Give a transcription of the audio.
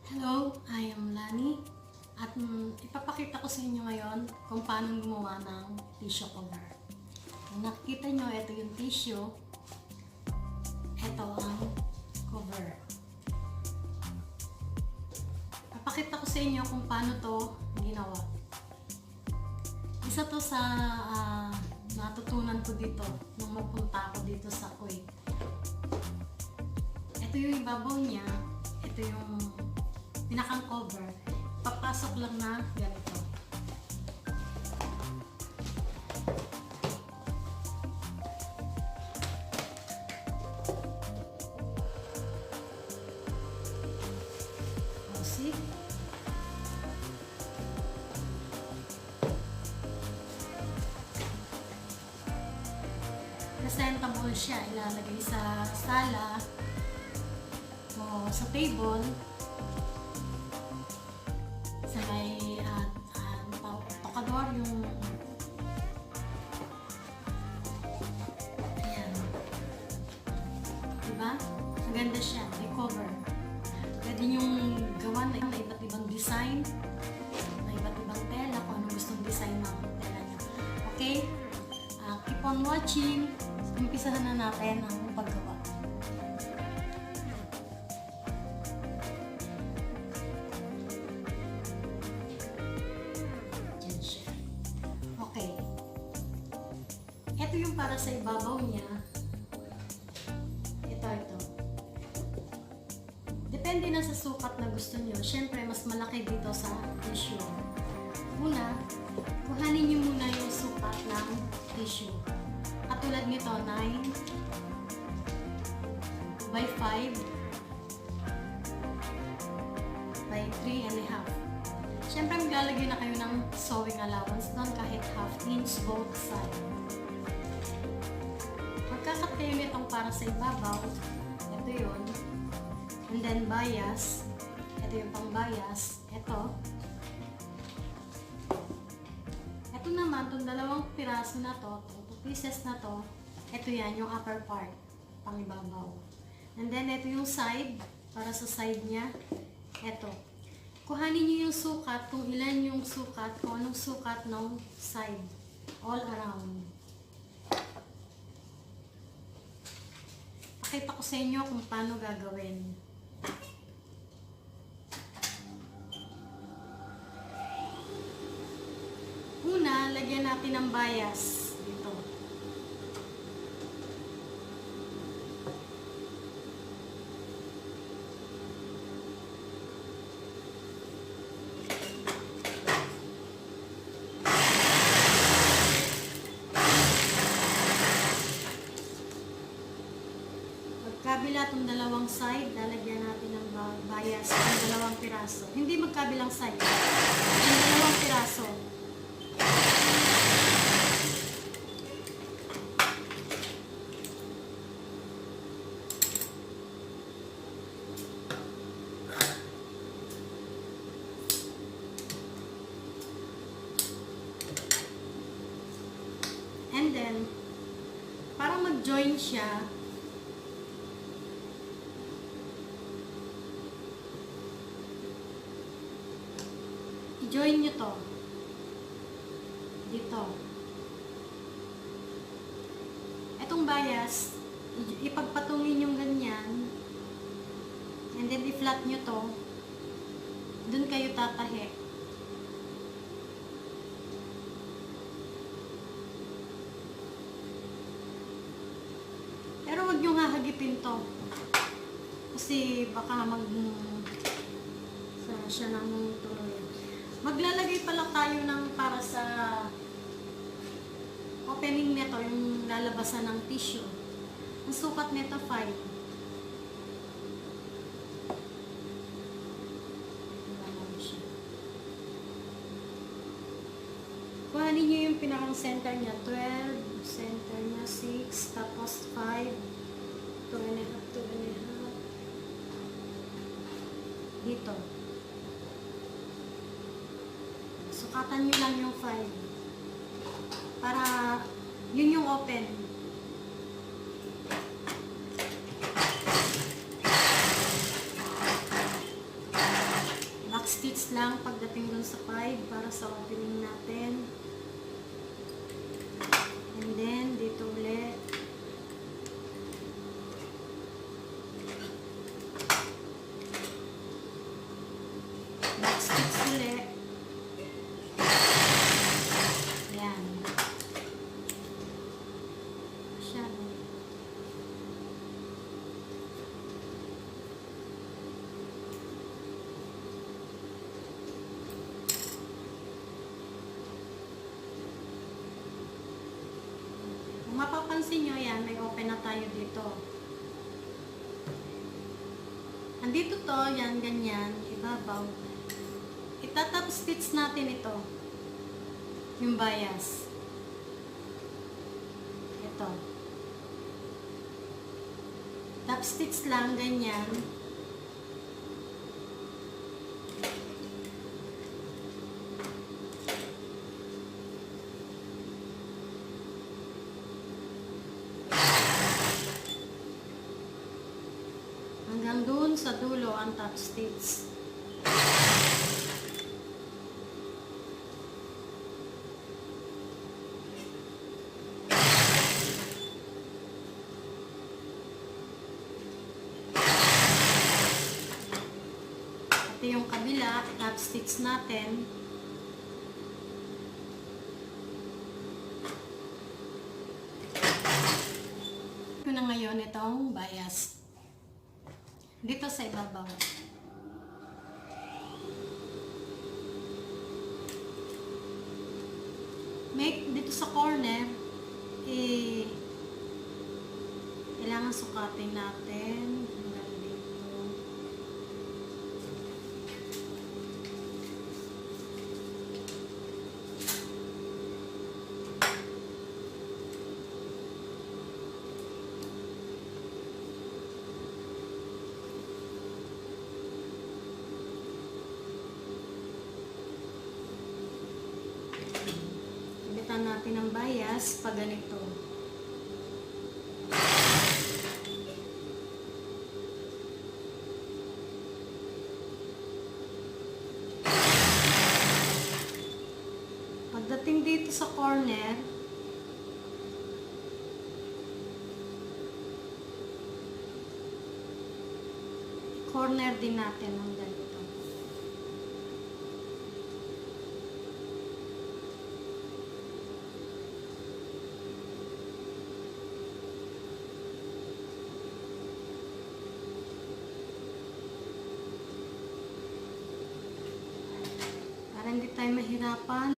Hello, I am Lani at ipapakita ko sa inyo ngayon kung paano gumawa ng tissue cover. Kung nakikita nyo, ito yung tissue, ito ang cover. Ipapakita ko sa inyo kung paano to ginawa. Isa to sa natutunan ko dito nung magpunta ako dito sa Kuwait. Ito yung ibabaw niya, ito yung pinakang cover, papasok lang na ganito. O, see? Presentable siya, ilalagay sa sala o sa table. Sa may tokador yung ayan, diba? Maganda siya, may cover. Pwede nyong gawa na iba't ibang design, na iba't ibang tela, kung anong gustong design ng tela nyo. Okay? Keep on watching. Umpisahan na natin ang paggawa. Ito yung para sa ibabaw niya. Ito. Depende na sa sukat na gusto nyo. Siyempre, mas malaki dito sa tissue. Una, kuhanin nyo muna yung sukat ng tissue. Katulad nito, 9 by 5 by 3.5. Siyempre, maglalagay na kayo ng sewing allowance doon kahit ½ inch both sides. Magkakat kayo nitong para sa ibabaw. Ito yun. And then bias. Ito yung pang bias. Ito. Ito naman, itong dalawang piraso na to, 2 pieces na to, ito yan, yung upper part, pang ibabaw. And then ito yung side, para sa side niya. Ito. Kuhanin nyo yung sukat, kung ilan yung sukat, kung anong sukat ng side. All around. Pakita ko sa inyo kung paano gagawin. Una, lagyan natin ng bias dito. Magkabila itong dalawang side, lalagyan natin ng bias ng dalawang piraso. Hindi magkabilang side. Yung dalawang piraso. And then, para mag-join siya, i-join nyo to dito. Etong bias, ipagpatungin yung ganyan, and then i-flat nyo to, dun kayo tatahi. Pero huwag nyo hahagipin to, kasi baka siya nang tuloy. Maglalagay pala tayo ng para sa opening nito, yung lalabasan ng tissue. Ang sukat nito 5. Kuhanin nyo yung pinakang center niya, 12, center niya 6, tapos 5, 2.5, dito. Sukatan nyo lang yung 5 para yun yung open. stitch lang pagdating dun sa 5 para sa opening natin. And then, dito ulit. Back stitch ulit. Yan. Masyado. Kung mapapansin nyo yan, may open na tayo dito. Andito to, yan, ganyan, ibabaw. Itatap stitch natin ito. Yung bias. Ito. Top stitch lang, ganyan. Hanggang dun sa dulo ang top stitch. Ito yung kabila, top stitch natin. Ito na ngayon itong bias. Dito sa ibabaw. Make dito sa corner, kailangan sukatin natin. Hanggang dito. Ibitan natin ang bias pag ganito. Pagdating dito sa corner, corner din natin ng ganito. Para hindi tayo mahirapan.